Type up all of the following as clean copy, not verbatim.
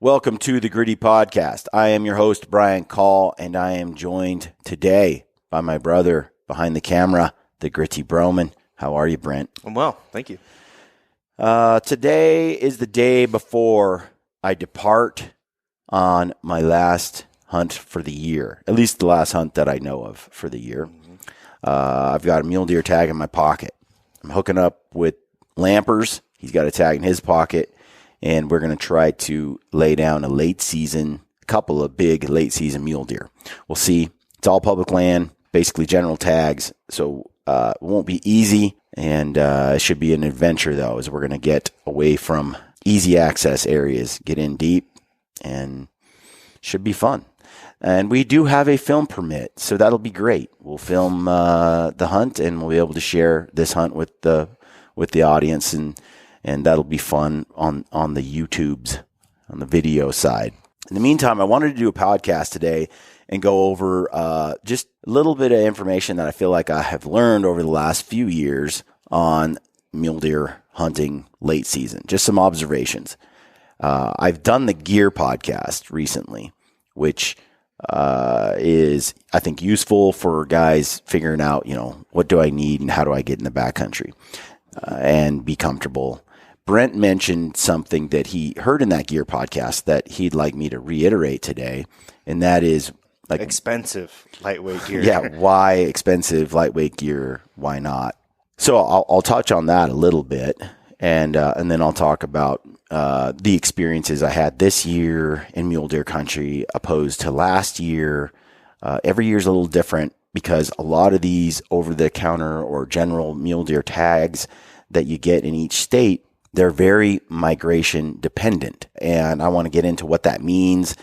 Welcome to the Gritty Podcast. I am your host, Brian Call, and I am joined today by my brother behind the camera, the Gritty Broman. How are you, Brent? I'm well, thank you. Today is the day before I depart on my last hunt for the year, at least the last hunt that I know of for the year. I've got a mule deer tag in my pocket. I'm hooking up with Lampers. He's got a tag in his pocket. And we're going to try to lay down a couple of big late season mule deer. We'll see. It's all public land, basically general tags. So it won't be easy. And it should be an adventure, though, as we're going to get away from easy access areas, get in deep, and should be fun. And we do have a film permit, so that'll be great. We'll film the hunt, and we'll be able to share this hunt with the audience, and that'll be fun on the YouTubes, on the video side. In the meantime, I wanted to do a podcast today and go over just a little bit of information that I feel like I have learned over the last few years on mule deer hunting late season. Just some observations. I've done the gear podcast recently, which is, I think, useful for guys figuring out, what do I need and how do I get in the backcountry and be comfortable. Brent mentioned something that he heard in that gear podcast that he'd like me to reiterate today, and that is like expensive lightweight gear. Yeah, why expensive lightweight gear? Why not? So I'll touch on that a little bit, and then I'll talk about the experiences I had this year in mule deer country opposed to last year. Every year's a little different because a lot of these over-the-counter or general mule deer tags that you get in each state, they're very migration dependent, and I want to get into what that means.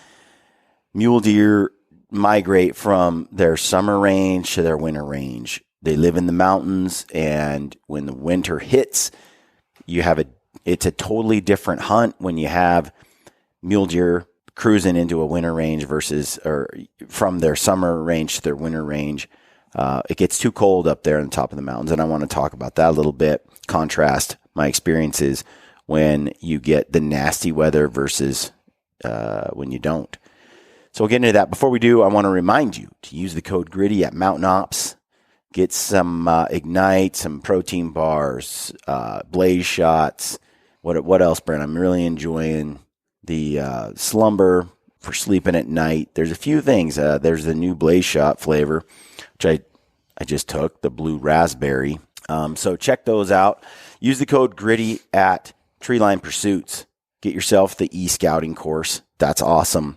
Mule deer migrate from their summer range to their winter range. They live in the mountains, and when the winter hits, it's a totally different hunt when you have mule deer cruising into a winter range or from their summer range to their winter range. It gets too cold up there on the top of the mountains, and I want to talk about that a little bit, contrast my experiences when you get the nasty weather versus when you don't. So we'll get into that. Before we do, I want to remind you to use the code GRITTY at Mountain Ops. Get some Ignite, some protein bars, blaze shots. What else, Brent? I'm really enjoying the Slumber for sleeping at night. There's a few things. There's the new blaze shot flavor, which I just took, the blue raspberry. So check those out. Use the code GRITTY at Treeline Pursuits. Get yourself the e-scouting course. That's awesome.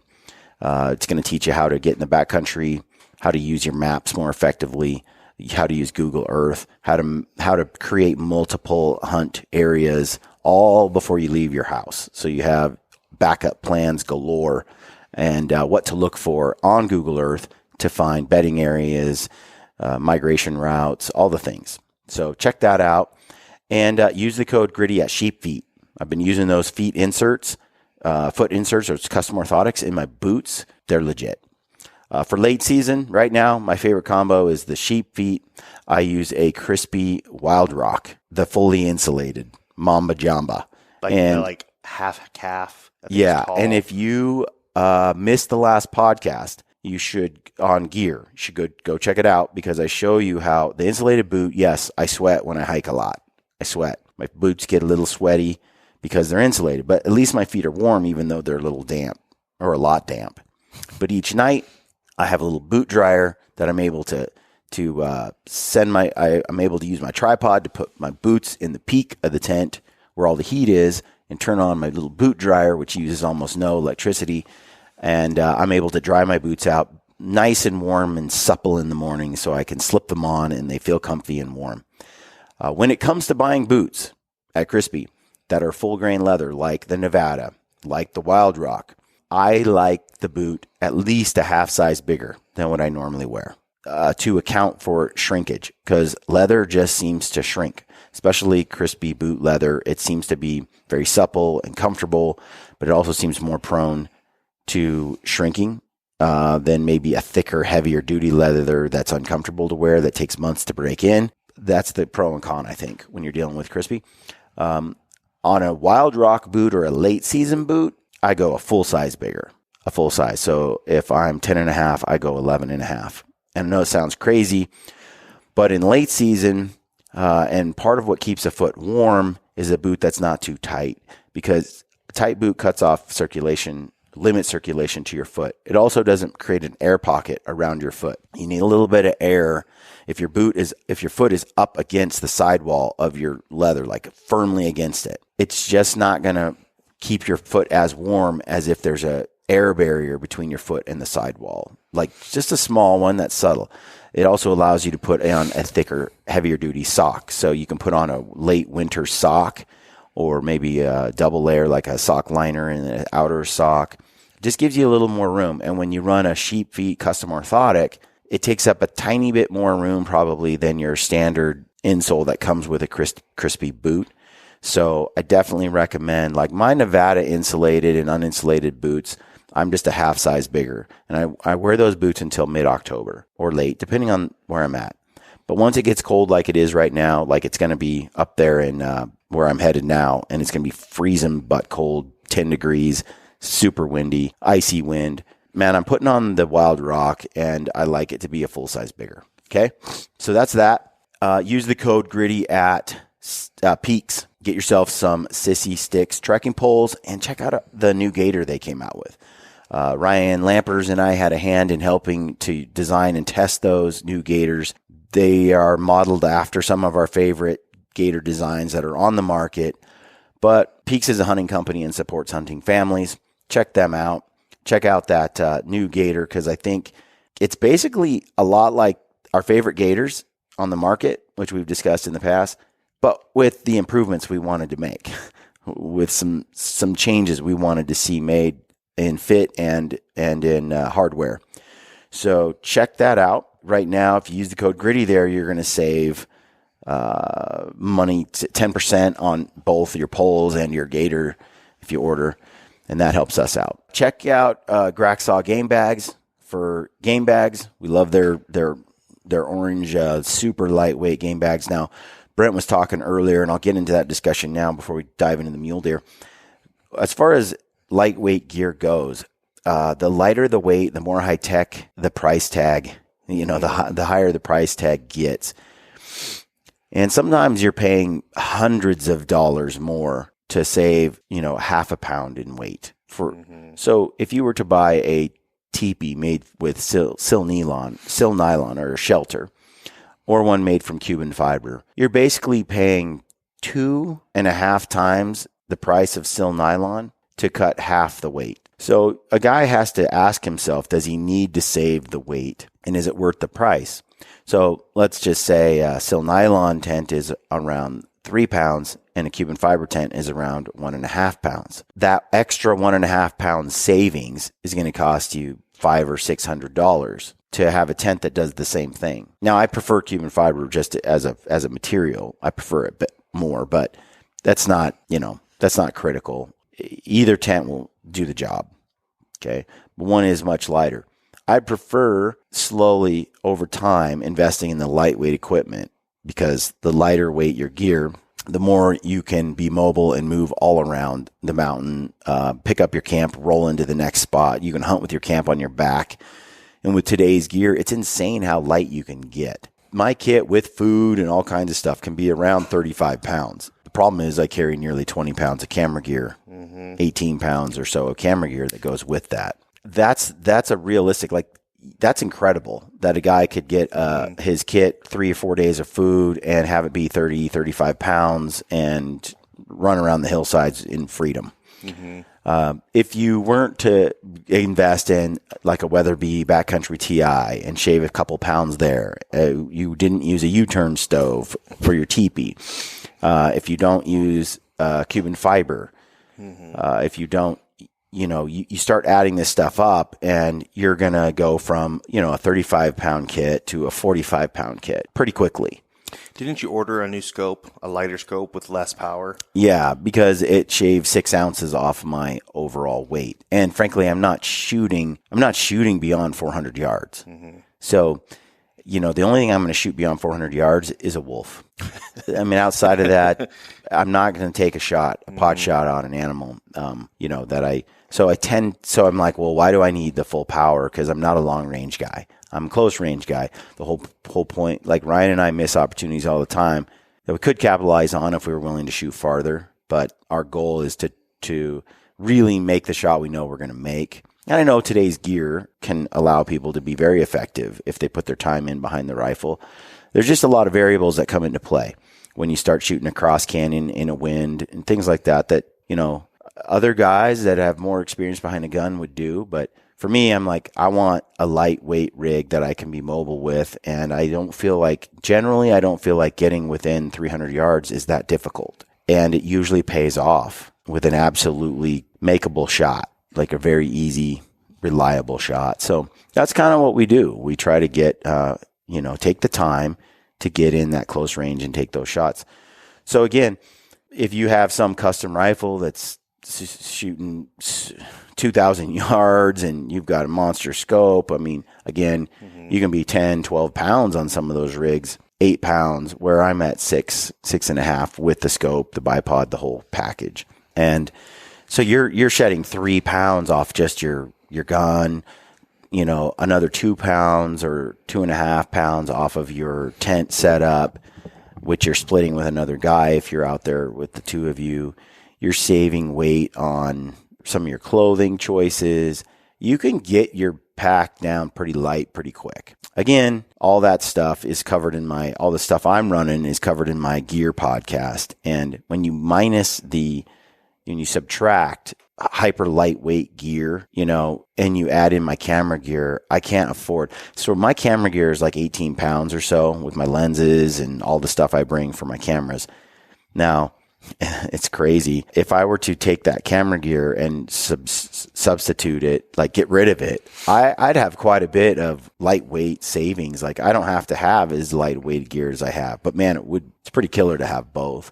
It's going to teach you how to get in the backcountry, how to use your maps more effectively, how to use Google Earth, how to create multiple hunt areas all before you leave your house. So you have backup plans galore and what to look for on Google Earth to find bedding areas, migration routes, all the things. So check that out. And use the code GRITTY at Sheep Feet. I've been using those foot inserts, or it's custom orthotics in my boots. They're legit. For late season, right now, my favorite combo is the Sheep Feet. I use a crispy Wild Rock, the fully insulated Mamba Jamba. Like half calf. Yeah, and if you missed the last podcast, you should, on gear, you should go check it out because I show you how the insulated boot, yes, I sweat when I hike a lot. I sweat. My boots get a little sweaty because they're insulated, but at least my feet are warm even though they're a little damp or a lot damp. But each night I have a little boot dryer that I'm able to I'm able to use my tripod to put my boots in the peak of the tent where all the heat is and turn on my little boot dryer, which uses almost no electricity. And I'm able to dry my boots out nice and warm and supple in the morning so I can slip them on and they feel comfy and warm. When it comes to buying boots at Crispy that are full grain leather, like the Nevada, like the Wild Rock, I like the boot at least a half size bigger than what I normally wear to account for shrinkage because leather just seems to shrink, especially Crispy boot leather. It seems to be very supple and comfortable, but it also seems more prone to shrinking than maybe a thicker, heavier duty leather that's uncomfortable to wear that takes months to break in. That's the pro and con, I think, when you're dealing with Crispy. On a Wild Rock boot or a late season boot, I go a full size bigger, a full size. So if I'm 10 and a half, I go 11 and a half. And I know it sounds crazy, but in late season, and part of what keeps a foot warm is a boot that's not too tight, because a tight boot cuts off circulation, limits circulation to your foot. It also doesn't create an air pocket around your foot. You need a little bit of air. If your foot is up against the sidewall of your leather, like firmly against it, it's just not going to keep your foot as warm as if there's a air barrier between your foot and the sidewall, like just a small one that's subtle. It also allows you to put on a thicker, heavier duty sock. So you can put on a late winter sock, or maybe a double layer like a sock liner and an outer sock. Just gives you a little more room. And when you run a sheep feet custom orthotic, it takes up a tiny bit more room probably than your standard insole that comes with a crispy boot. So I definitely recommend, like my Nevada insulated and uninsulated boots, I'm just a half size bigger. And I wear those boots until mid-October or late, depending on where I'm at. But once it gets cold like it is right now, like it's going to be up there in where I'm headed now, and it's going to be freezing butt cold, 10 degrees, super windy, icy wind. Man, I'm putting on the Wild Rock, and I like it to be a full size bigger. Okay, so that's that. Use the code GRITTY at Peaks. Get yourself some Sissy Sticks trekking poles, and check out the new gaiter they came out with. Ryan Lampers and I had a hand in helping to design and test those new gaiters. They are modeled after some of our favorite gaiter designs that are on the market, but Peaks is a hunting company and supports hunting families. Check them out. Check out that new gaiter, because I think it's basically a lot like our favorite gaiters on the market, which we've discussed in the past, but with the improvements we wanted to make, with some changes we wanted to see made in fit and in hardware. So check that out. Right now, if you use the code GRITTY there, you're going to save money, 10% on both your poles and your gaiter if you order, and that helps us out. Check out Graxaw Game Bags for game bags. We love their orange, super lightweight game bags. Now, Brent was talking earlier, and I'll get into that discussion now before we dive into the mule deer. As far as lightweight gear goes, the lighter the weight, the more high tech the price tag. The higher the price tag gets. And sometimes you're paying hundreds of dollars more to save, half a pound in weight. So if you were to buy a teepee made with sil nylon or shelter, or one made from Cuban fiber, you're basically paying 2.5 times the price of sil nylon to cut half the weight. So a guy has to ask himself, does he need to save the weight? And is it worth the price? So let's just say a sil nylon tent is around 3 pounds and a Cuban fiber tent is around 1.5 pounds. That extra 1.5 pound savings is going to cost you $500 or $600 to have a tent that does the same thing. Now, I prefer Cuban fiber just as a material. I prefer it a bit more, but that's not critical. Either tent will do the job. Okay. But one is much lighter. I prefer slowly over time investing in the lightweight equipment, because the lighter weight your gear, the more you can be mobile and move all around the mountain, pick up your camp, roll into the next spot. You can hunt with your camp on your back. And with today's gear, it's insane how light you can get. My kit with food and all kinds of stuff can be around 35 pounds. The problem is I carry nearly 20 pounds of camera gear, 18 pounds or so of camera gear that goes with that. That's a realistic, that's incredible that a guy could get his kit 3 or 4 days of food and have it be 30, 35 pounds and run around the hillsides in freedom. If you weren't to invest in like a Weatherby backcountry TI and shave a couple pounds there, you didn't use a U-turn stove for your teepee, if you don't use Cuban fiber, if you don't, you start adding this stuff up, and you're going to go from, a 35 pound kit to a 45 pound kit pretty quickly. Didn't you order a new scope, a lighter scope with less power? Yeah, because it shaved 6 ounces off my overall weight. And frankly, I'm not shooting beyond 400 yards. So, the only thing I'm going to shoot beyond 400 yards is a wolf. I mean, outside of that, I'm not going to take a pot shot on an animal, that I So I'm like, well, why do I need the full power? Because I'm not a long range guy. I'm a close range guy. The whole point, like Ryan and I miss opportunities all the time that we could capitalize on if we were willing to shoot farther. But our goal is to really make the shot we know we're going to make. And I know today's gear can allow people to be very effective if they put their time in behind the rifle. There's just a lot of variables that come into play when you start shooting across canyon in a wind and things like that, other guys that have more experience behind a gun would do. But for me, I'm like, I want a lightweight rig that I can be mobile with. And I don't feel like getting within 300 yards is that difficult. And it usually pays off with an absolutely makeable shot, like a very easy, reliable shot. So that's kind of what we do. We try to get, take the time to get in that close range and take those shots. So again, if you have some custom rifle that's shooting 2,000 yards and you've got a monster scope, I mean, again, you can be 10, 12 pounds on some of those rigs, 8 pounds, where I'm at 6.5 with the scope, the bipod, the whole package. And so you're shedding 3 pounds off just your gun, another 2 pounds or 2.5 pounds off of your tent setup, which you're splitting with another guy. If you're out there with the two of you, you're saving weight on some of your clothing choices. You can get your pack down pretty light pretty quick. Again, all that stuff is covered in all the stuff I'm running is covered in my gear podcast. And when you subtract hyper lightweight gear, and you add in my camera gear, I can't afford. So my camera gear is like 18 pounds or so with my lenses and all the stuff I bring for my cameras. Now, it's crazy. If I were to take that camera gear and substitute it, like get rid of it, I'd have quite a bit of lightweight savings. Like I don't have to have as lightweight gear as I have, but man, it's pretty killer to have both.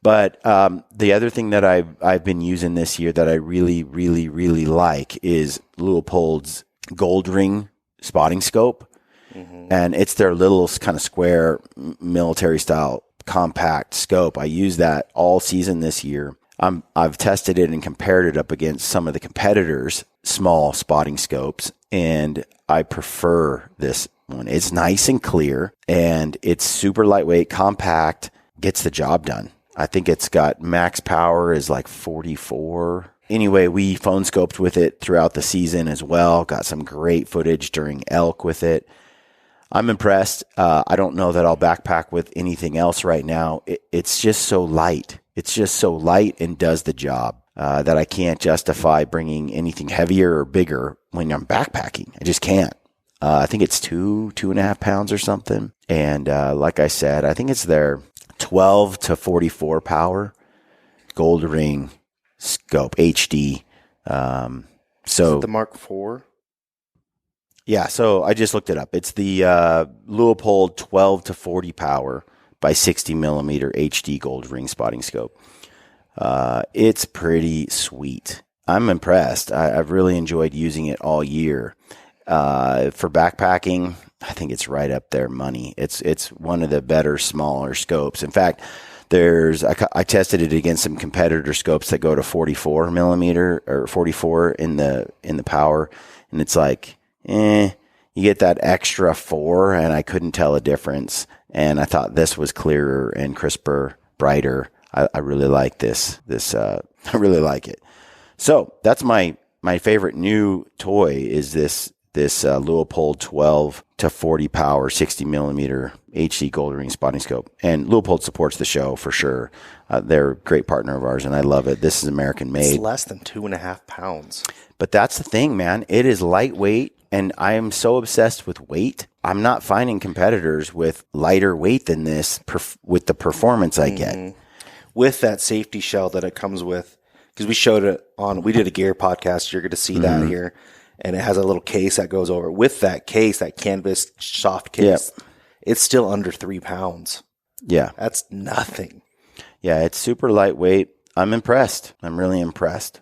But the other thing that I've been using this year that I really, really, really like is Leupold's Gold Ring spotting scope. And it's their little kind of square military style compact scope. I use that all season this year. I've tested it and compared it up against some of the competitors' small spotting scopes, and I prefer this one. It's nice and clear, and it's super lightweight, compact, gets the job done. I think it's got max power is like 44. Anyway, we phone scoped with it throughout the season as well. Got some great footage during elk with it. I'm impressed. I don't know that I'll backpack with anything else right now. It's just so light. It's just so light and does the job that I can't justify bringing anything heavier or bigger when I'm backpacking. I just can't. I think it's 2.5 pounds or something. And like I said, I think it's their 12 to 44 power Gold Ring scope HD. Is it the Mark IV? Yeah, so I just looked it up. It's the Leupold 12 to 40 power by 60 millimeter HD Gold Ring spotting scope. It's pretty sweet. I'm impressed. I've really enjoyed using it all year. For backpacking, I think it's right up there money. It's one of the better, smaller scopes. In fact, I tested it against some competitor scopes that go to 44 millimeter or 44 in the power, and it's like, you get that extra 4, and I couldn't tell a difference. And I thought this was clearer and crisper, brighter. I really like this. I really like it. So that's my favorite new toy is this Leupold 12 to 40 power 60 millimeter HD Gold Ring spotting scope. And Leupold supports the show for sure. They're a great partner of ours, and I love it. This is American made. It's less than 2.5 pounds. But that's the thing, man. It is lightweight, and I am so obsessed with weight. I'm not finding competitors with lighter weight than this with the performance I get. With that safety shell that it comes with, because we showed it we did a gear podcast. You're going to see that here. And it has a little case that goes over. With that case, that canvas soft case, it's still under 3 pounds. Yeah. That's nothing. Yeah, it's super lightweight. I'm impressed. I'm really impressed.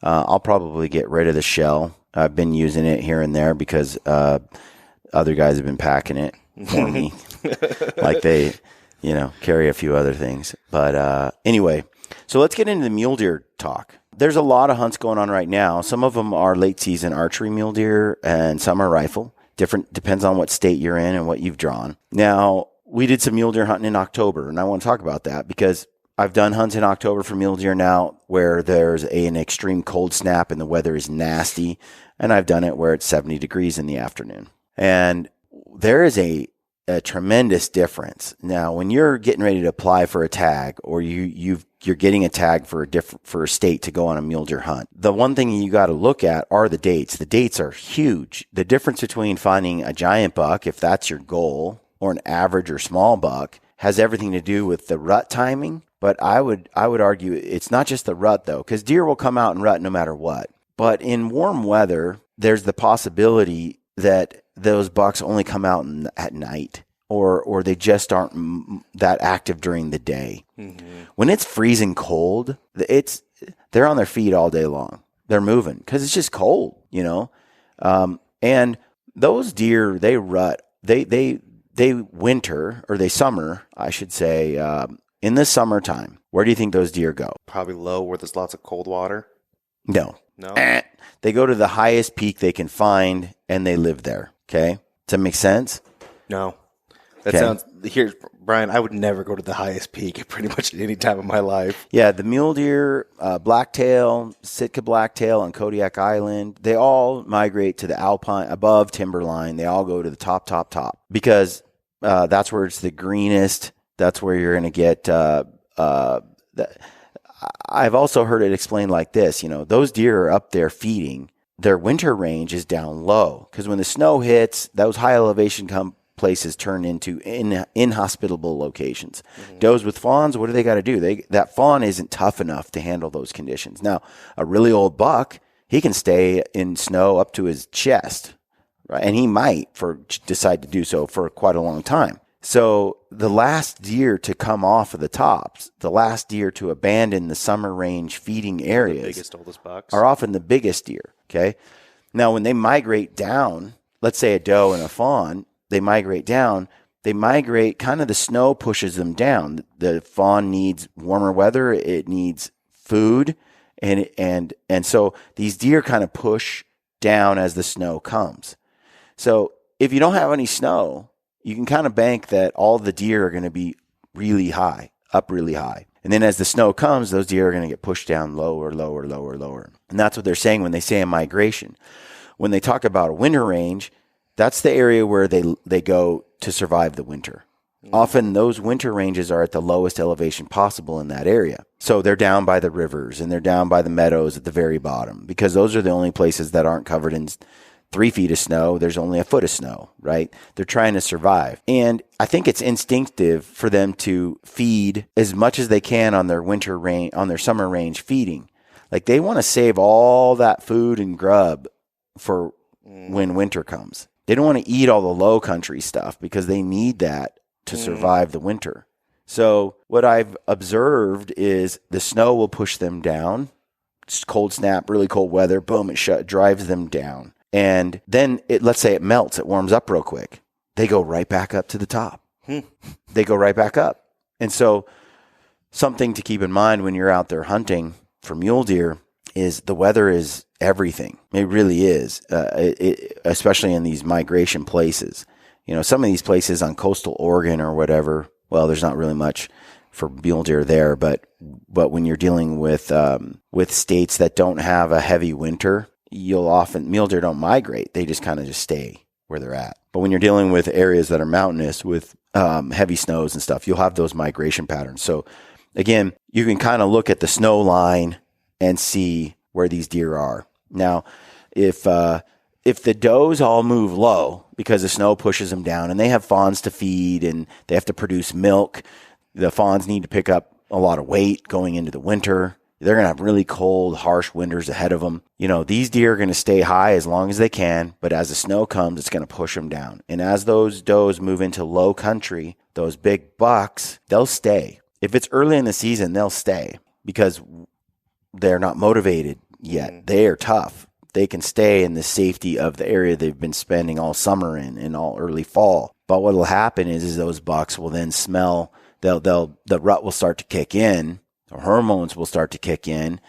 I'll probably get rid of the shell. I've been using it here and there because other guys have been packing it for me. Like they, carry a few other things. But anyway, so let's get into the mule deer talk. there's a lot of hunts going on right now. Some of them are late season archery mule deer and some are rifle. Different, depends on what state you're in and what you've drawn. Now, we did some mule deer hunting in October, and I want to talk about that because I've done hunts in October for mule deer now where there's an extreme cold snap and the weather is nasty. And I've done it where it's 70 degrees in the afternoon. And there is a tremendous difference. Now, when you're getting ready to apply for a tag or you're getting a tag for a state to go on a mule deer hunt, the one thing you got to look at are the dates. The dates are huge. The difference between finding a giant buck, if that's your goal, or an average or small buck, has everything to do with the rut timing. But I would argue it's not just the rut, though, because deer will come out and rut no matter what. But in warm weather, there's the possibility that those bucks only come out at night, or they just aren't that active during the day. Mm-hmm. When it's freezing cold, they're on their feet all day long. They're moving because it's just cold, and those deer, they rut. They winter, or they summer, I should say. In the summertime, where do you think those deer go? Probably low where there's lots of cold water. No. They go to the highest peak they can find, and they live there. Okay? Does that make sense? No. That sounds... Here, Brian, I would never go to the highest peak at pretty much any time of my life. Yeah, the mule deer, blacktail, Sitka blacktail on Kodiak Island, they all migrate to the alpine, above timberline. They all go to the top, because that's where it's the greenest. That's where you're going to get... I've also heard it explained like this, those deer are up there feeding. Their winter range is down low because when the snow hits, those high elevation places turn into inhospitable locations. Mm-hmm. Does with fawns, what do they got to do? That fawn isn't tough enough to handle those conditions. Now, a really old buck, he can stay in snow up to his chest, right? And he might decide to do so for quite a long time. So the last deer to come off of the tops, the last deer to abandon the summer range feeding areas, the biggest, oldest bucks, are often the biggest deer. Okay. Now, when they migrate down, let's say a doe and a fawn, they migrate down. They migrate, kind of the snow pushes them down. The fawn needs warmer weather. It needs food. And so these deer kind of push down as the snow comes. So if you don't have any snow, you can kind of bank that all the deer are going to be really high, up really high. And then as the snow comes, those deer are going to get pushed down lower. And that's what they're saying when they say a migration. When they talk about a winter range, that's the area where they go to survive the winter. Mm-hmm. Often those winter ranges are at the lowest elevation possible in that area. So they're down by the rivers and they're down by the meadows at the very bottom because those are the only places that aren't covered in 3 feet of snow. There's only a foot of snow, right? They're trying to survive. And I think it's instinctive for them to feed as much as they can on their winter range, on their summer range feeding. Like they want to save all that food and grub for when winter comes. They don't want to eat all the low country stuff because they need that to survive the winter. So what I've observed is the snow will push them down. It's cold snap, really cold weather, boom, it drives them down. And then let's say it melts, it warms up real quick. They go right back up to the top. They go right back up. And so something to keep in mind when you're out there hunting for mule deer is the weather is everything. It really is, especially in these migration places. Some of these places on coastal Oregon or whatever, well, there's not really much for mule deer there, but when you're dealing with states that don't have a heavy winter, mule deer don't migrate. They just kind of stay where they're at. But when you're dealing with areas that are mountainous with heavy snows and stuff, you'll have those migration patterns. So again, you can kind of look at the snow line and see where these deer are. Now, if the does all move low because the snow pushes them down and they have fawns to feed and they have to produce milk, the fawns need to pick up a lot of weight going into the winter. They're going to have really cold, harsh winters ahead of them. These deer are going to stay high as long as they can, but as the snow comes, it's going to push them down. And as those does move into low country, those big bucks, they'll stay. If it's early in the season, they'll stay because they're not motivated yet. They are tough. They can stay in the safety of the area they've been spending all summer in all early fall. But what will happen is those bucks will then smell, the rut will start to kick in, or hormones will start to kick in,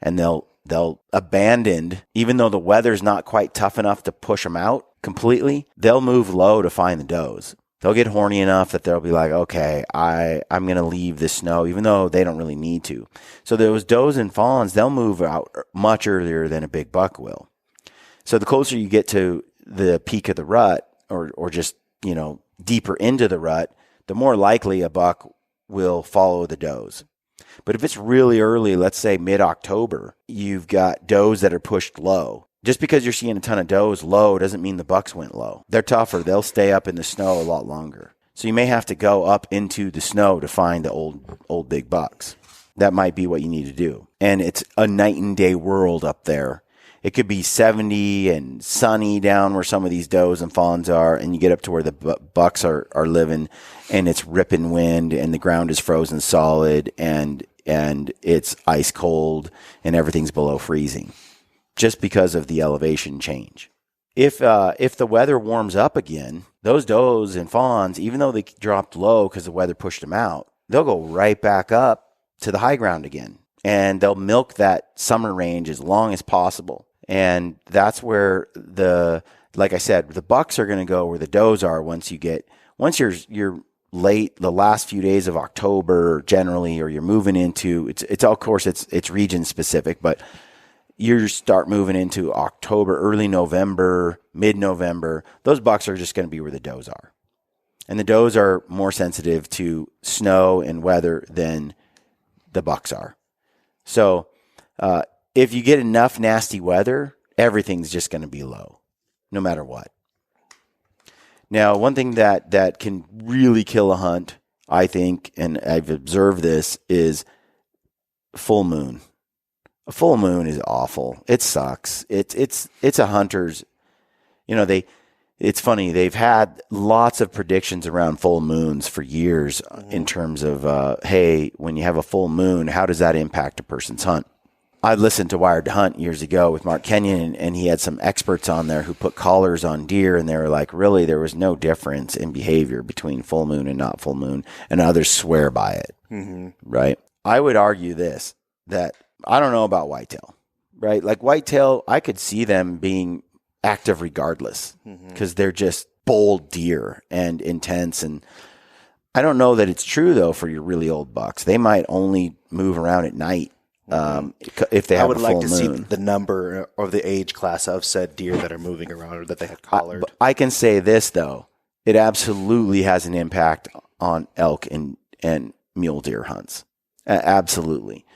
and they'll abandon, even though the weather's not quite tough enough to push them out completely, they'll move low to find the does. They'll get horny enough that they'll be like, okay, I'm going to leave the snow, even though they don't really need to. So those does and fawns, they'll move out much earlier than a big buck will. So the closer you get to the peak of the rut, or just, deeper into the rut, the more likely a buck will follow the does. But if it's really early, let's say mid-October, you've got does that are pushed low. Just because you're seeing a ton of does low doesn't mean the bucks went low. They're tougher. They'll stay up in the snow a lot longer. So you may have to go up into the snow to find the old big bucks. That might be what you need to do. And it's a night and day world up there. It could be 70 and sunny down where some of these does and fawns are, and you get up to where the bucks are living, and it's ripping wind, and the ground is frozen solid, and it's ice cold, and everything's below freezing, just because of the elevation change. If the weather warms up again, those does and fawns, even though they dropped low because the weather pushed them out, they'll go right back up to the high ground again, and they'll milk that summer range as long as possible. And that's where like I said, the bucks are going to go where the does are once you're late, the last few days of October generally, or you're moving into, it's of course it's region specific, but you start moving into October, early November, mid-November, those bucks are just going to be where the does are. And the does are more sensitive to snow and weather than the bucks are. So, if you get enough nasty weather, everything's just going to be low, no matter what. Now, one thing that can really kill a hunt, I think, and I've observed this, is full moon. A full moon is awful. It sucks. It's a hunter's, it's funny. They've had lots of predictions around full moons for years in terms of, hey, when you have a full moon, how does that impact a person's hunt? I listened to Wired to Hunt years ago with Mark Kenyon, and he had some experts on there who put collars on deer, and they were like, really, there was no difference in behavior between full moon and not full moon, and others swear by it, right? I would argue this, that I don't know about whitetail, right? Like whitetail, I could see them being active regardless because they're just bold deer and intense, and I don't know that it's true, though, for your really old bucks. They might only move around at night. If they have a full moon. I would like to see the number or the age class of said deer that are moving around or that they have collared. I can say this, though. It absolutely has an impact on elk and mule deer hunts. Absolutely.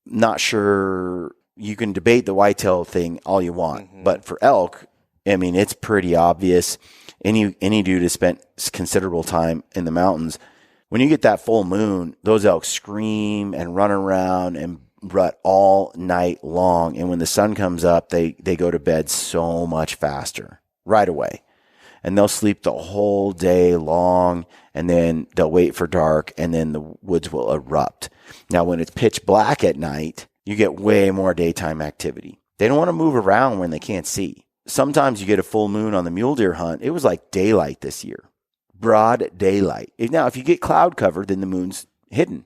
Not sure. You can debate the whitetail thing all you want, but for elk, I mean, it's pretty obvious. Any dude has spent considerable time in the mountains. When you get that full moon, those elk scream and run around and rut all night long, and when the sun comes up, they go to bed so much faster right away, and they'll sleep the whole day long, and then they'll wait for dark, and then the woods will erupt. Now, when it's pitch black at night, you get way more daytime activity. They don't want to move around when they can't see. Sometimes you get a full moon on the mule deer hunt. It was like daylight this year, broad daylight. Now, if you get cloud cover, then the moon's hidden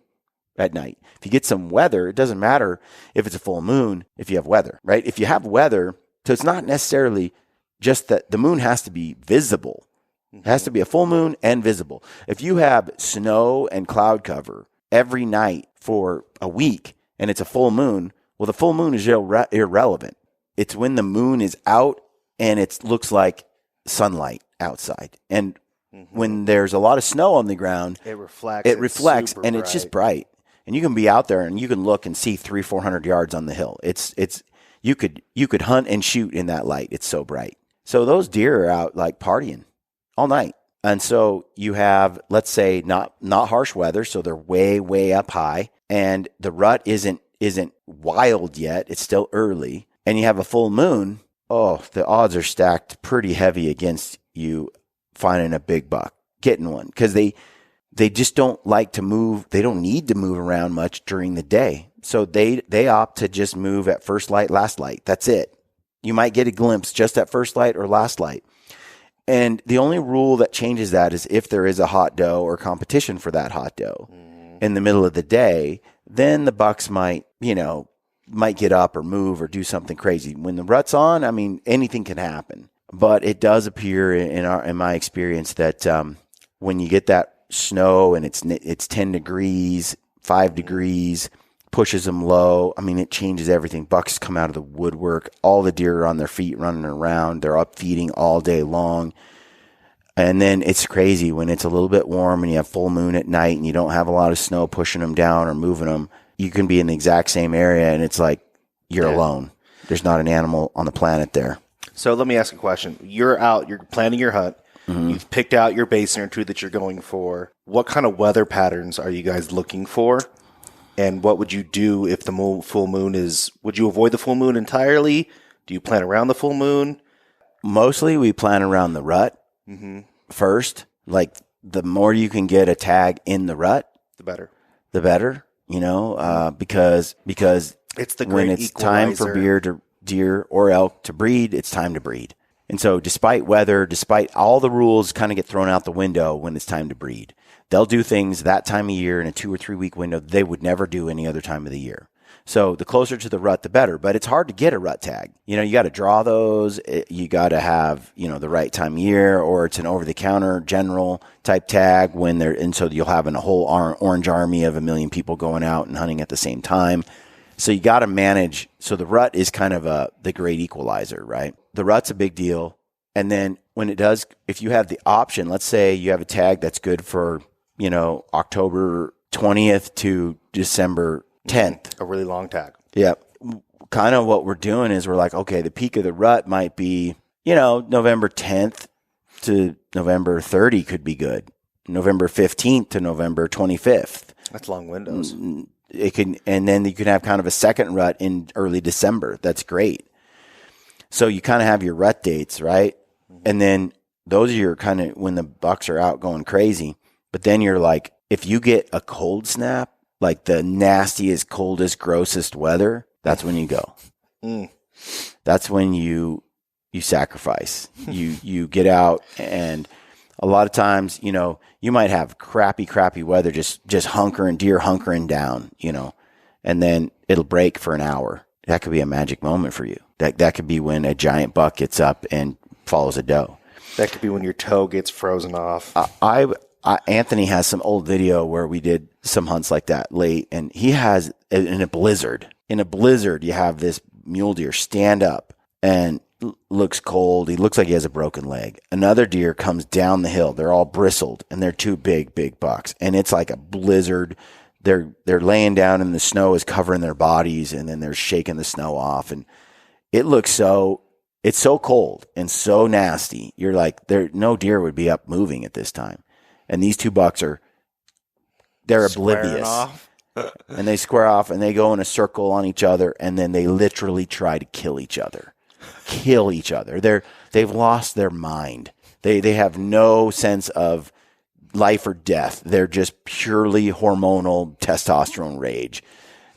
at night. If you get some weather, it doesn't matter if it's a full moon if you have weather, right? If you have weather, so it's not necessarily just that the moon has to be visible. It has to be a full moon and visible. If you have snow and cloud cover every night for a week and it's a full moon, well, the full moon is irrelevant. It's when the moon is out and it looks like sunlight outside. And when there's a lot of snow on the ground, it reflects and it's just bright. And you can be out there and you can look and see 300-400 yards on the hill. You could hunt and shoot in that light. It's so bright. So those deer are out like partying all night. And so you have, let's say, not harsh weather, so they're way, way up high, and the rut isn't wild yet. It's still early. And you have a full moon. Oh, the odds are stacked pretty heavy against you finding a big buck, getting one, because they just don't like to move. They don't need to move around much during the day. So they opt to just move at first light, last light. That's it. You might get a glimpse just at first light or last light. And the only rule that changes that is if there is a hot doe or competition for that hot doe in the middle of the day, then the bucks might, might get up or move or do something crazy. When the rut's on, I mean, anything can happen. But it does appear in my experience that when you get that snow and it's 10 degrees, 5 degrees, pushes them low. I mean, it changes everything. Bucks come out of the woodwork. All the deer are on their feet running around. They're up feeding all day long. And then it's crazy when it's a little bit warm and you have full moon at night and you don't have a lot of snow pushing them down or moving them. You can be in the exact same area and it's like you're alone. There's not an animal on the planet there. So let me ask a question. You're out, you're planning your hunt. Mm-hmm. You've picked out your basin or two that you're going for. What kind of weather patterns are you guys looking for? And what would you do if the full moon is, would you avoid the full moon entirely? Do you plan around the full moon? Mostly we plan around the rut first. Like the more you can get a tag in the rut, the better. The better, because it's the great when it's time for deer or elk to breed, it's time to breed. And so despite weather, despite all the rules kind of get thrown out the window when it's time to breed. They'll do things that time of year in a 2 or 3 week window they would never do any other time of the year. So the closer to the rut, the better. But it's hard to get a rut tag. You got to draw those. You got to have, the right time of year, or it's an over-the-counter general type tag and so you'll have a whole orange army of 1 million people going out and hunting at the same time. So you got to manage. So the rut is kind of the great equalizer, right? The rut's a big deal. And then when it does, if you have the option, let's say you have a tag that's good for, October 20th to December 10th. A really long tag. Yeah. Kind of what we're doing is we're like, okay, the peak of the rut might be, November 10th to November 30 could be good. November 15th to November 25th. That's long windows. It can, and then you can have kind of a second rut in early December. That's great. So you kind of have your rut dates, right? And then those are your kind of when the bucks are out going crazy. But then you're like, if you get a cold snap, like the nastiest, coldest, grossest weather, that's when you go. That's when you sacrifice. You get out, and a lot of times, you might have crappy weather, just deer hunkering down, and then it'll break for an hour. That could be a magic moment for you. That could be when a giant buck gets up and follows a doe. That could be when your toe gets frozen off. Anthony has some old video where we did some hunts like that late, and he has in a blizzard. In a blizzard, you have this mule deer stand up and looks cold. He looks like he has a broken leg. Another deer comes down the hill. They're all bristled, and they're two big bucks. And it's like a blizzard. They're laying down, and the snow is covering their bodies, and then they're shaking the snow off. And it looks it's so cold and so nasty. You're like, no deer would be up moving at this time. And these two bucks they're oblivious. And they square off and they go in a circle on each other, and then they literally try to kill each other. They've lost their mind. They have no sense of life or death. They're just purely hormonal testosterone rage.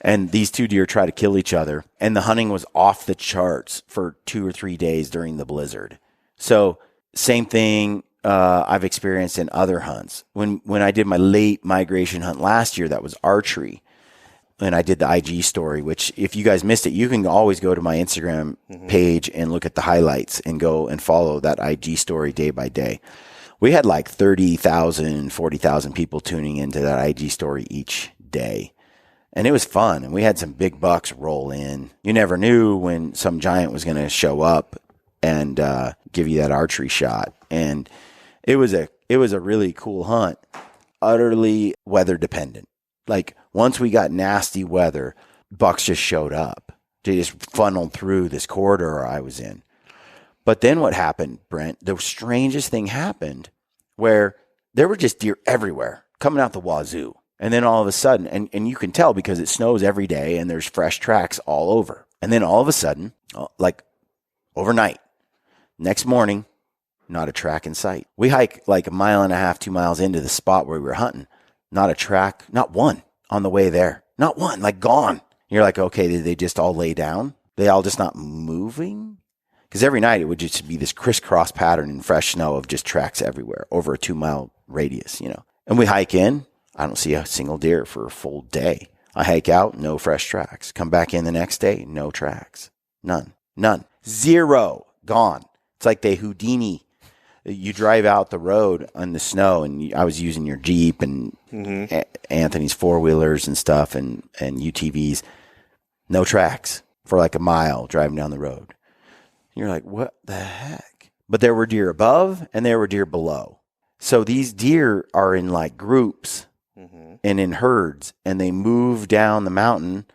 And these two deer try to kill each other. And the hunting was off the charts for 2 or 3 days during the blizzard. So same thing I've experienced in other hunts. When I did my late migration hunt last year, that was archery. And I did the IG story, which if you guys missed it, you can always go to my Instagram page and look at the highlights and go and follow that IG story day by day. We had like 30,000, 40,000 people tuning into that IG story each day. And it was fun. And we had some big bucks roll in. You never knew when some giant was going to show up and give you that archery shot. And it was a really cool hunt, utterly weather dependent. Like once we got nasty weather, bucks just showed up. They just funneled through this corridor I was in. But then what happened, Brent, the strangest thing happened where there were just deer everywhere coming out the wazoo. And then all of a sudden, and you can tell because it snows every day and there's fresh tracks all over. And then all of a sudden, like overnight, next morning, not a track in sight. We hike like 1.5 miles, 2 miles into the spot where we were hunting. Not a track, not one on the way there. Not one, like gone. You're like, okay, did they just all lay down? They all just not moving? Because every night it would just be this crisscross pattern in fresh snow of just tracks everywhere over a 2 mile radius, And we hike in. I don't see a single deer for a full day. I hike out, no fresh tracks. Come back in the next day, no tracks. None. Zero. Gone. It's like they Houdini. You drive out the road on the snow, and I was using your Jeep and Anthony's four-wheelers and stuff and UTVs. No tracks for like a mile driving down the road. You're like, what the heck? But there were deer above and there were deer below. So these deer are in like groups and in herds, and they move down the mountain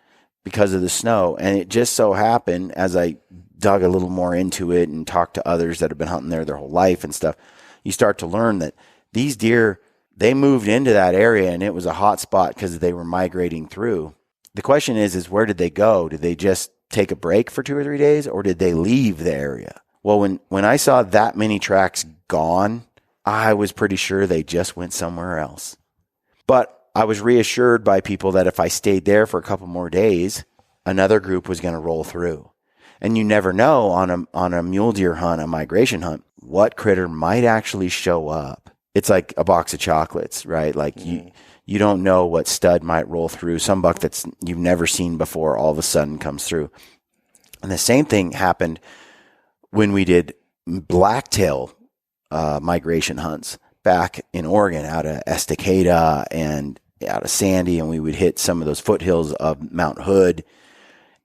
because of the snow. And it just so happened, as I dug a little more into it and talked to others that have been hunting there their whole life and stuff, you start to learn that these deer, they moved into that area and it was a hot spot because they were migrating through. The question is where did they go? Did they just take a break for 2 or 3 days, or did they leave the area? Well, when I saw that many tracks gone, I was pretty sure they just went somewhere else. But I was reassured by people that if I stayed there for a couple more days, another group was going to roll through. And you never know on a mule deer hunt, a migration hunt, what critter might actually show up. It's like a box of chocolates, right? Like you don't know what stud might roll through. Some buck that's you've never seen before all of a sudden comes through. And the same thing happened when we did blacktail migration hunts back in Oregon, out of Estacada and out of Sandy, and we would hit some of those foothills of Mount Hood,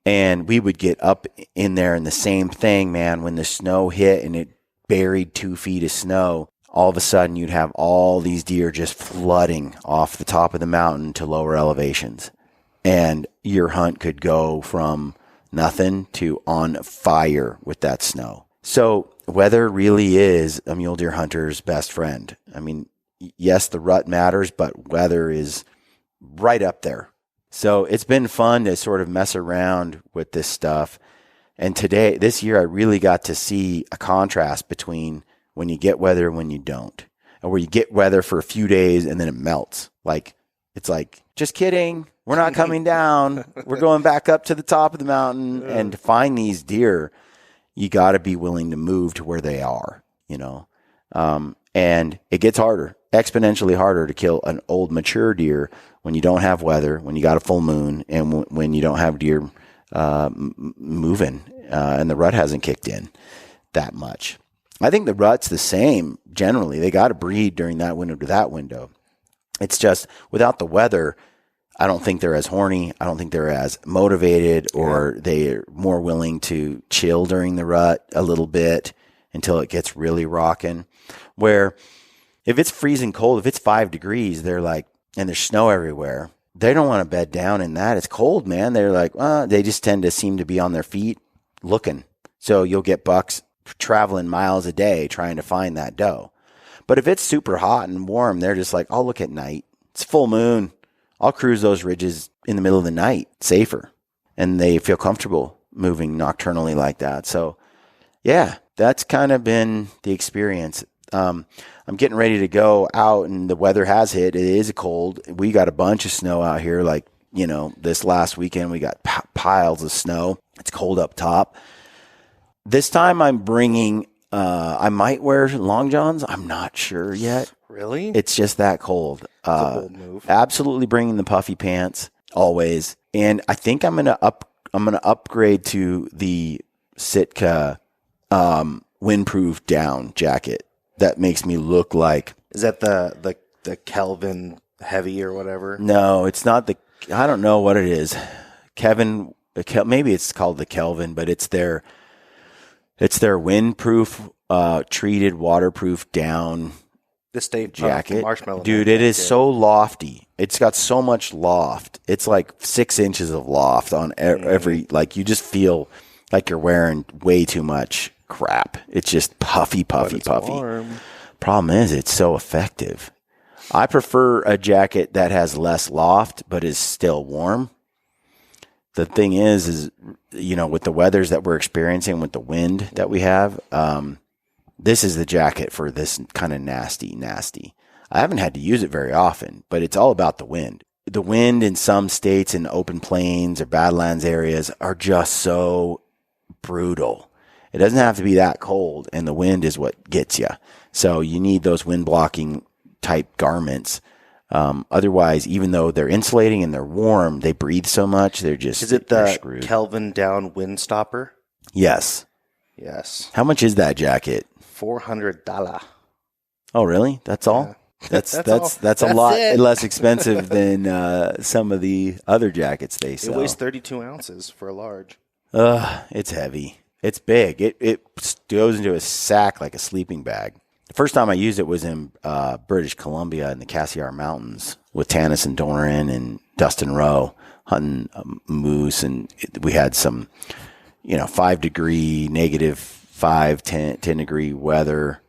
and we would get up in there, and the same thing, man, when the snow hit and it buried 2 feet of snow, all of a sudden you'd have all these deer just flooding off the top of the mountain to lower elevations, and your hunt could go from nothing to on fire with that snow. So weather really is a mule deer hunter's best friend. I mean, yes, the rut matters, but weather is right up there. So it's been fun to sort of mess around with this stuff. And this year, I really got to see a contrast between when you get weather and when you don't. And where you get weather for a few days and then it melts. It's like, just kidding. We're not coming down. We're going back up to the top of the mountain. And to find these deer, you got to be willing to move to where they are, and it gets harder, exponentially harder to kill an old mature deer when you don't have weather, when you got a full moon, and when you don't have deer moving and the rut hasn't kicked in that much. I think the rut's the same generally. They got to breed during that window to that window. It's just without the weather, I don't think they're as horny. I don't think they're as motivated, or they're more willing to chill during the rut a little bit until it gets really rocking. Where if it's freezing cold, if it's 5 degrees, they're like, and there's snow everywhere, they don't want to bed down in that. It's cold, man. They're like, they just tend to seem to be on their feet looking. So you'll get bucks traveling miles a day trying to find that doe. But if it's super hot and warm, they're just like, I'll look at night. It's full moon. I'll cruise those ridges in the middle of the night, safer. And they feel comfortable moving nocturnally like that. So, yeah, that's kind of been the experience. I'm getting ready to go out, and the weather has hit. It is cold. We got a bunch of snow out here. This last weekend, we got piles of snow. It's cold up top. This time I'm bringing, I might wear long johns. I'm not sure yet. Really? It's just that cold. That's a bold move. Absolutely bringing the puffy pants always. And I think I'm gonna upgrade to the Sitka windproof down jacket. That makes me look like. Is that the Kelvin heavy or whatever? No, it's not I don't know what it is. Maybe it's called the Kelvin, but it's their windproof, treated waterproof down. The state jacket, marshmallow, dude. It is so lofty. It's got so much loft. It's like 6 inches of loft on every. Like you just feel like you're wearing way too much crap. It's just puffy. Warm. Problem is, it's so effective. I prefer a jacket that has less loft but is still warm. The thing is with the weathers that we're experiencing, with the wind that we have, this is the jacket for this kind of nasty. I haven't had to use it very often, but it's all about the wind. The wind in some states in open plains or Badlands areas are just so brutal. It doesn't have to be that cold, and the wind is what gets you. So you need those wind blocking type garments Otherwise, even though they're insulating and they're warm, they breathe so much. Is it they're the screwed. Kelvin down wind stopper? Yes. Yes. How much is that jacket? $400. Oh, really? That's all? That's a lot less expensive than some of the other jackets they sell. It weighs 32 ounces for a large. It's heavy. It's big. It goes into a sack like a sleeping bag. The first time I used it was in British Columbia in the Cassiar Mountains with Tanis and Doran and Dustin Rowe hunting moose, and we had some, -5, -10 degree weather.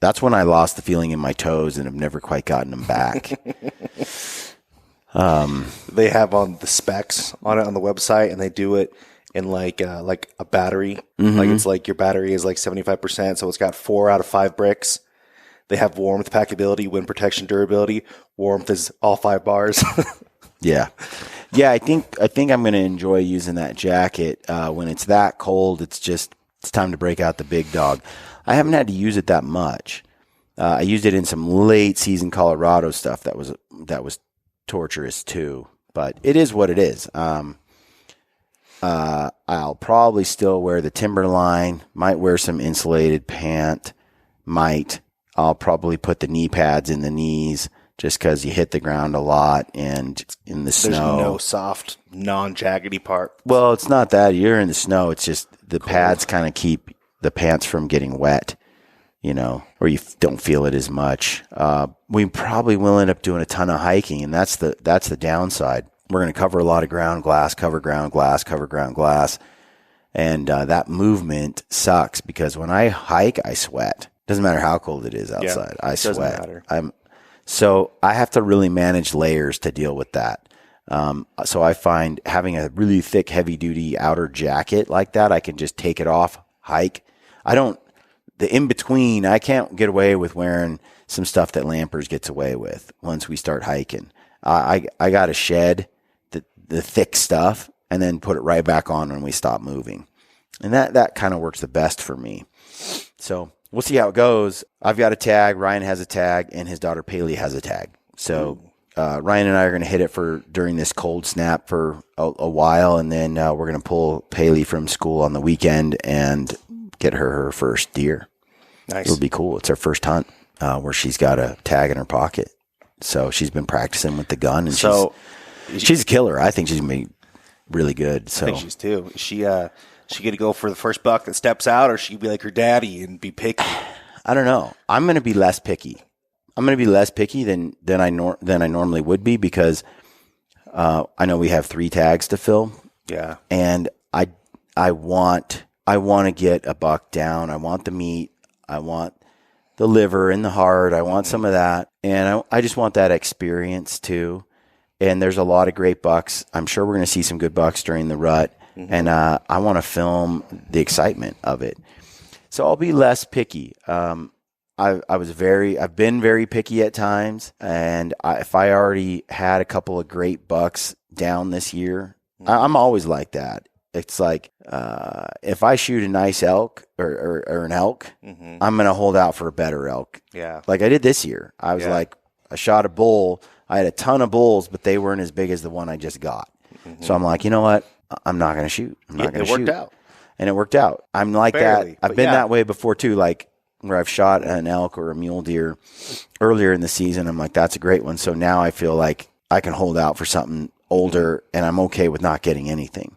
That's when I lost the feeling in my toes and have never quite gotten them back. They have on the specs on it on the website, and they do it in like a battery. Like it's like your battery is like 75%, so it's got 4 out of 5 bricks. They have warmth, packability, wind protection, durability. Warmth is all 5 bars. Yeah. I think I'm going to enjoy using that jacket when it's that cold. It's time to break out the big dog. I haven't had to use it that much. I used it in some late season Colorado stuff that was torturous too, but it is what it is. I'll probably still wear the Timberline, might wear some insulated pant, I'll probably put the knee pads in the knees just because you hit the ground a lot and in the snow. There's no soft, non-jaggedy part. Well, it's not that. You're in the snow. It's just the pads kind of keep the pants from getting wet, or you don't feel it as much. We probably will end up doing a ton of hiking, and that's the downside. We're going to cover a lot of ground glass, cover ground glass. And that movement sucks because when I hike, I sweat. Doesn't matter how cold it is outside. I sweat. Doesn't matter. So I have to really manage layers to deal with that. So I find having a really thick, heavy duty outer jacket like that, I can just take it off, hike. The in between, I can't get away with wearing some stuff that Lampers gets away with once we start hiking. I got to shed the thick stuff and then put it right back on when we stop moving. And that kind of works the best for me. So we'll see how it goes. I've got a tag. Ryan has a tag, and his daughter Paley has a tag. So Ryan and I are going to hit it during this cold snap for a while, and then we're going to pull Paley from school on the weekend and get her first deer. Nice. It'll be cool. It's her first hunt where she's got a tag in her pocket. So she's been practicing with the gun, and she's a killer. I think she's going to be really good. So I think she's too. She going to go for the first buck that steps out, or she be like her daddy and be picky? I don't know. I'm going to be less picky. I'm going to be less picky than I normally would be because I know we have 3 tags to fill. Yeah, and I want to get a buck down. I want the meat. I want the liver and the heart. I want some of that, and I just want that experience too. And there's a lot of great bucks. I'm sure we're going to see some good bucks during the rut. And I want to film the excitement of it. So I'll be less picky. I've been very picky at times. And if I already had a couple of great bucks down this year, I'm always like that. It's like, if I shoot a nice elk or an elk, I'm going to hold out for a better elk. Yeah. Like I did this year. I was like, I shot a bull. I had a ton of bulls, but they weren't as big as the one I just got. So I'm like, you know what? I'm not going to shoot. I'm not going to shoot. It worked out. And it worked out. I'm like Barely, that. I've been that way before too, like where I've shot an elk or a mule deer earlier in the season. I'm like, that's a great one. So now I feel like I can hold out for something older and I'm okay with not getting anything.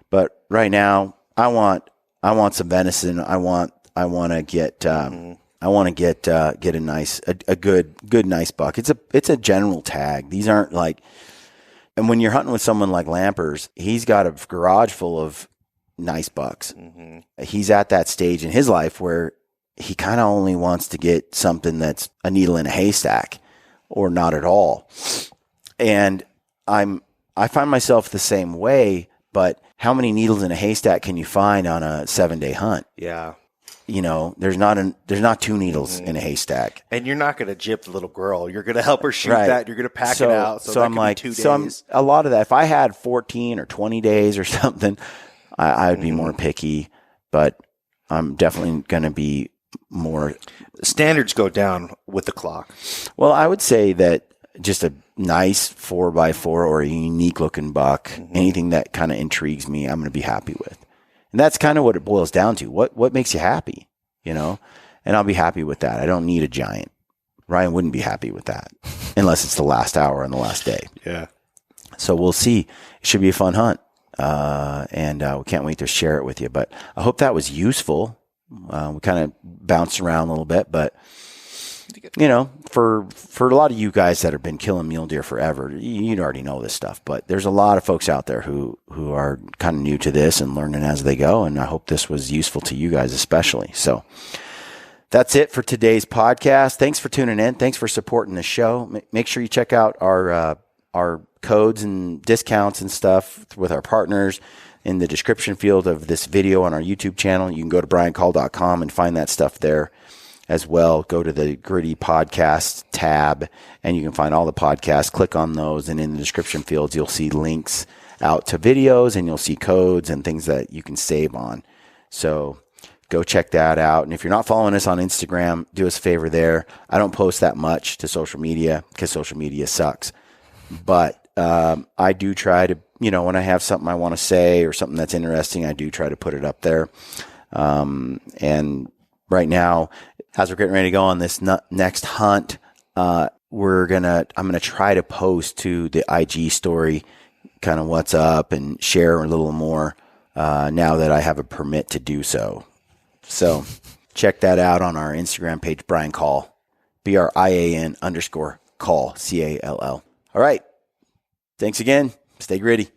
But right now I want some venison. I want to get a good nice buck. It's a general tag. These aren't like, and when you're hunting with someone like Lampers, he's got a garage full of nice bucks. He's at that stage in his life where he kind of only wants to get something that's a needle in a haystack or not at all. And I find myself the same way, but how many needles in a haystack can you find on a 7-day hunt? Yeah. There's not 2 needles in a haystack. And you're not going to gyp the little girl. You're going to help her shoot that. You're going to pack it out. So I'm like, 2 days. A lot of that, if I had 14 or 20 days or something, I would be more picky, but I'm definitely going to be more. Standards go down with the clock. Well, I would say that just a nice 4x4 or a unique looking buck, anything that kind of intrigues me, I'm going to be happy with. And that's kind of what it boils down to. What makes you happy, And I'll be happy with that. I don't need a giant. Ryan wouldn't be happy with that unless it's the last hour on the last day. Yeah. So we'll see. It should be a fun hunt. And we can't wait to share it with you. But I hope that was useful. We kind of bounced around a little bit, but for a lot of you guys that have been killing mule deer forever, you already know this stuff, but there's a lot of folks out there who are kind of new to this and learning as they go. And I hope this was useful to you guys, especially. So that's it for today's podcast. Thanks for tuning in. Thanks for supporting the show. Make sure you check out our codes and discounts and stuff with our partners in the description field of this video on our YouTube channel. You can go to briancall.com and find that stuff there as well. Go to the Gritty Podcast tab and you can find all the podcasts. Click on those, and in the description fields, you'll see links out to videos and you'll see codes and things that you can save on. So go check that out. And if you're not following us on Instagram, do us a favor there. I don't post that much to social media because social media sucks. But I do try to, when I have something I want to say or something that's interesting, I do try to put it up there. And right now, as we're getting ready to go on this next hunt, I'm going to try to post to the IG story kind of what's up and share a little more now that I have a permit to do so. So check that out on our Instagram page, Brian Call, BRIAN_call, CALL. All right. Thanks again. Stay gritty.